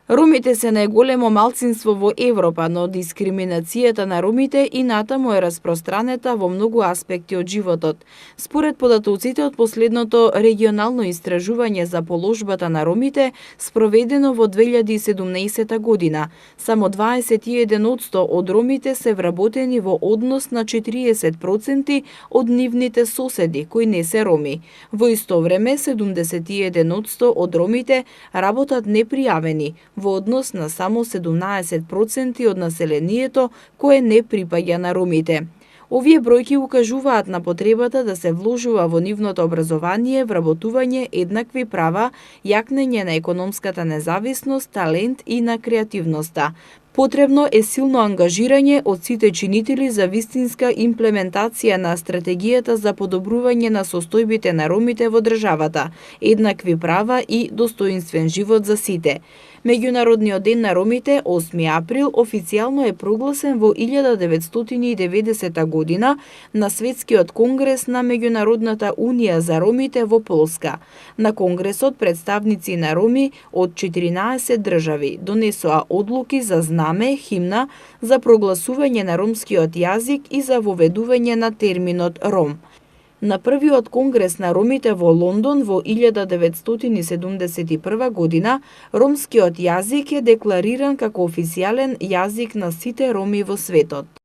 Ромите се најголемо малцинство во Европа, но дискриминацијата на ромите и натаму е распространета во многу аспекти од животот. Според податоците од последното регионално истражување за положбата на ромите, спроведено во 2017 година, само 21% од ромите се вработени во однос на 40% од нивните соседи кои не се роми. Во исто време, 71% од ромите работат непријавени, во однос на само 17% од населението кое не припаѓа на ромите. Овие бројки укажуваат на потребата да се вложува во нивното образование, вработување, еднакви права, јакнење на економската независност, талент и на креативноста. Потребно е силно ангажирање од сите чинители за вистинска имплементација на стратегијата за подобрување на состојбите на ромите во државата, еднакви права и достоинствен живот за сите. Меѓународниот ден на ромите, 8 април, официјално е прогласен во 1990 година на Светскиот конгрес на Меѓународната унија за ромите во Полска. На конгресот представници на роми од 14 држави донесоа одлуки за знаме, химна, за прогласување на ромскиот јазик и за воведување на терминот ром. На првиот конгрес на ромите во Лондон во 1971 година, ромскиот јазик е деклариран како официјален јазик на сите роми во светот.